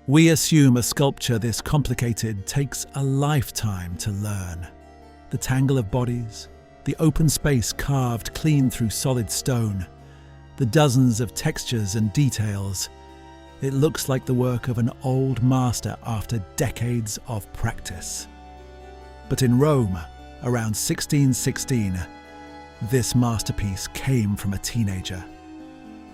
We assume a sculpture this complicated takes a lifetime to learn. The tangle of bodies, the open space carved clean through solid stone, the dozens of textures and details. It looks like the work of an old master after decades of practice. But in Rome, around 1616, this masterpiece came from a teenager.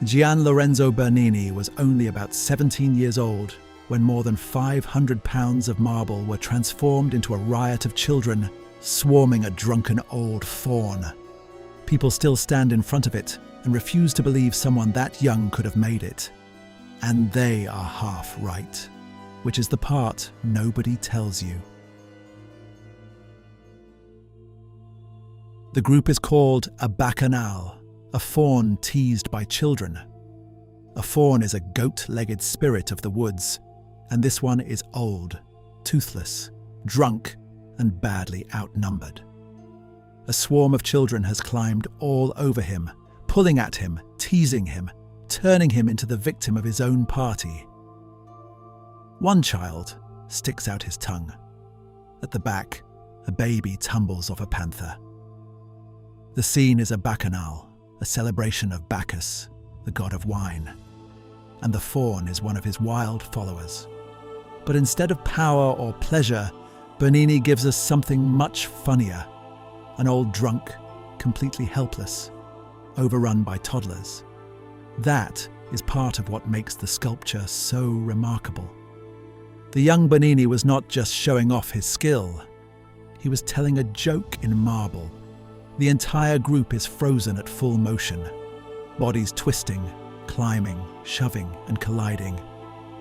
Gian Lorenzo Bernini was only about 17 years old when more than 500 pounds of marble were transformed into a riot of children swarming a drunken old faun. People still stand in front of it and refuse to believe someone that young could have made it. And they are half right, which is the part nobody tells you. The group is called a bacchanal, a faun teased by children. A faun is a goat-legged spirit of the woods, and this one is old, toothless, drunk, and badly outnumbered. A swarm of children has climbed all over him, pulling at him, teasing him, turning him into the victim of his own party. One child sticks out his tongue. At the back, a baby tumbles off a panther. The scene is a bacchanal, a celebration of Bacchus, the god of wine, and the faun is one of his wild followers. But instead of power or pleasure, Bernini gives us something much funnier. An old drunk, completely helpless, overrun by toddlers. That is part of what makes the sculpture so remarkable. The young Bernini was not just showing off his skill. He was telling a joke in marble. The entire group is frozen at full motion, bodies twisting, climbing, shoving, and colliding,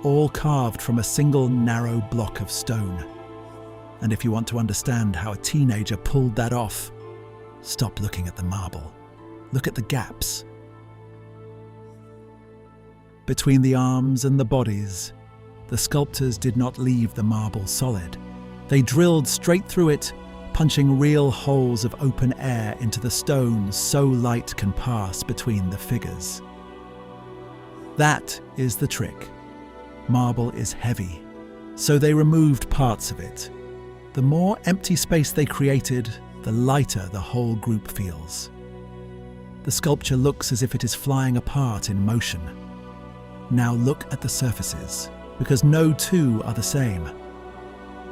all carved from a single narrow block of stone. And if you want to understand how a teenager pulled that off, stop looking at the marble. Look at the gaps. Between the arms and the bodies, the sculptors did not leave the marble solid. They drilled straight through it, punching real holes of open air into the stone so light can pass between the figures. That is the trick. Marble is heavy, so they removed parts of it. The more empty space they created, the lighter the whole group feels. The sculpture looks as if it is flying apart in motion. Now look at the surfaces, because no two are the same.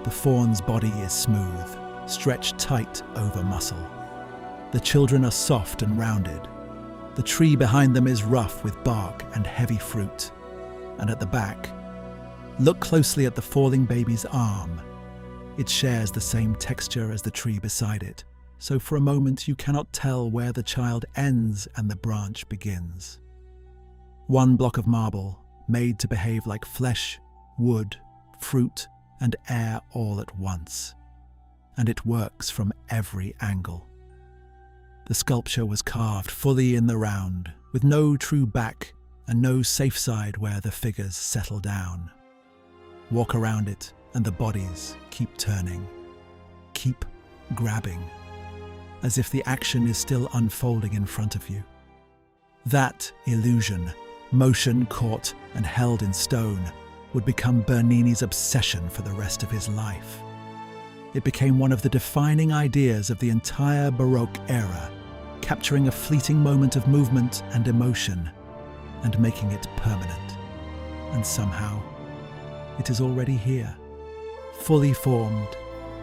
The faun's body is smooth, stretched tight over muscle. The children are soft and rounded. The tree behind them is rough with bark and heavy fruit. And at the back, look closely at the falling baby's arm. It shares the same texture as the tree beside it, so for a moment you cannot tell where the child ends and the branch begins. One block of marble, made to behave like flesh, wood, fruit, and air all at once. And it works from every angle. The sculpture was carved fully in the round, with no true back and no safe side where the figures settle down. Walk around it, and the bodies keep turning, keep grabbing, as if the action is still unfolding in front of you. That illusion, motion caught and held in stone, would become Bernini's obsession for the rest of his life. It became one of the defining ideas of the entire Baroque era, capturing a fleeting moment of movement and emotion, and making it permanent. And somehow, it is already here, fully formed,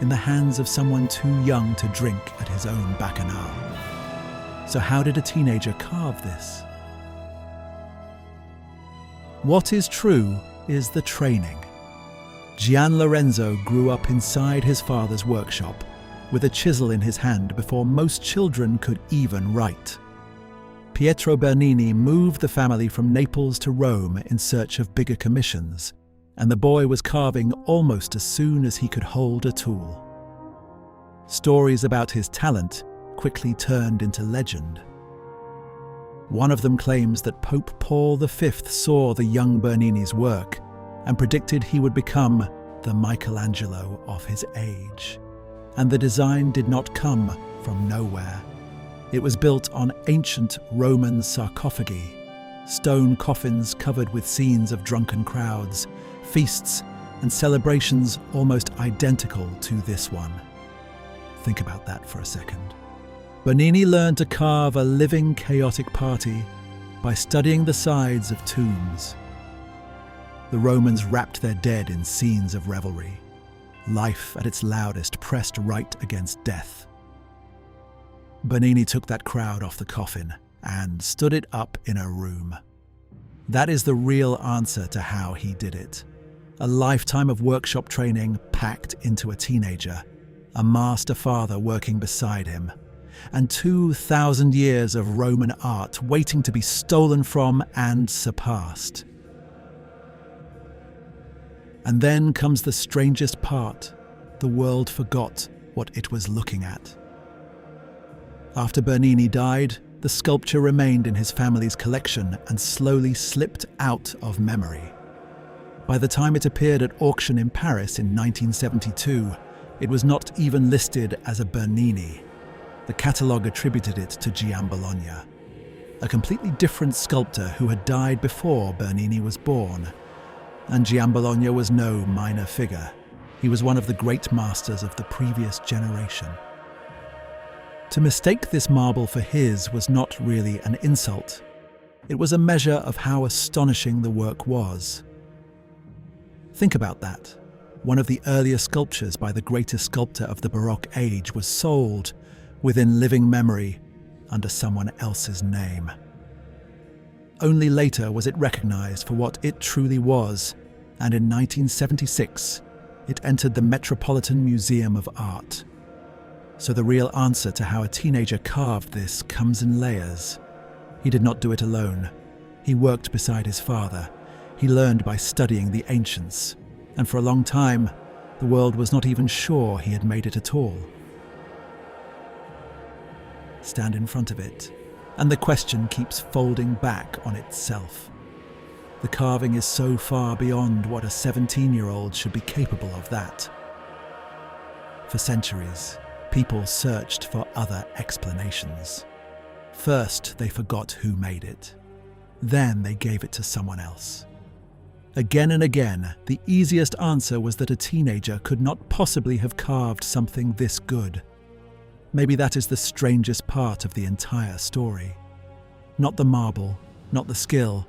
in the hands of someone too young to drink at his own bacchanal. So how did a teenager carve this? What is true is the training. Gian Lorenzo grew up inside his father's workshop, with a chisel in his hand before most children could even write. Pietro Bernini moved the family from Naples to Rome in search of bigger commissions, and the boy was carving almost as soon as he could hold a tool. Stories about his talent quickly turned into legend. One of them claims that Pope Paul V saw the young Bernini's work and predicted he would become the Michelangelo of his age. And the design did not come from nowhere. It was built on ancient Roman sarcophagi, stone coffins covered with scenes of drunken crowds, feasts, and celebrations almost identical to this one. Think about that for a second. Bernini learned to carve a living, chaotic party by studying the sides of tombs. The Romans wrapped their dead in scenes of revelry. Life at its loudest pressed right against death. Bernini took that crowd off the coffin and stood it up in a room. That is the real answer to how he did it. A lifetime of workshop training packed into a teenager, a master father working beside him, and 2,000 years of Roman art waiting to be stolen from and surpassed. And then comes the strangest part. The world forgot what it was looking at. After Bernini died, the sculpture remained in his family's collection and slowly slipped out of memory. By the time it appeared at auction in Paris in 1972, it was not even listed as a Bernini. The catalogue attributed it to Giambologna, a completely different sculptor who had died before Bernini was born. And Giambologna was no minor figure. He was one of the great masters of the previous generation. To mistake this marble for his was not really an insult. It was a measure of how astonishing the work was. Think about that. One of the earlier sculptures by the greatest sculptor of the Baroque age was sold within living memory under someone else's name. Only later was it recognized for what it truly was, and in 1976, it entered the Metropolitan Museum of Art. So the real answer to how a teenager carved this comes in layers. He did not do it alone. He worked beside his father. He learned by studying the ancients. And for a long time, the world was not even sure he had made it at all. Stand in front of it, and the question keeps folding back on itself. The carving is so far beyond what a 17-year-old should be capable of that. For centuries, people searched for other explanations. First, they forgot who made it. Then they gave it to someone else. Again and again, the easiest answer was that a teenager could not possibly have carved something this good. Maybe that is the strangest part of the entire story. Not the marble, not the skill,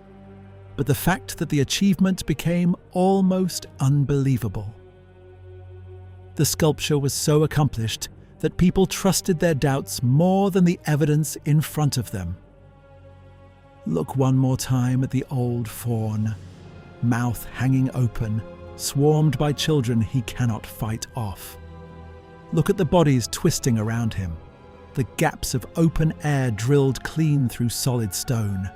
but the fact that the achievement became almost unbelievable. The sculpture was so accomplished that people trusted their doubts more than the evidence in front of them. Look one more time at the old faun, mouth hanging open, swarmed by children he cannot fight off. Look at the bodies twisting around him, the gaps of open air drilled clean through solid stone,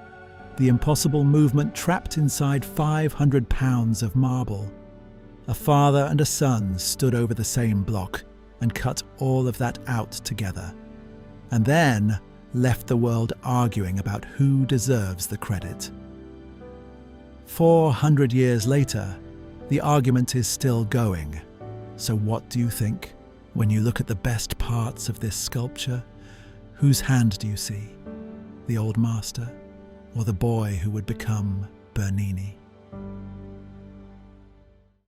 the impossible movement trapped inside 500 pounds of marble. A father and a son stood over the same block and cut all of that out together, and then left the world arguing about who deserves the credit. 400 years later, the argument is still going. So what do you think? When you look at the best parts of this sculpture, whose hand do you see? The old master, or the boy who would become Bernini?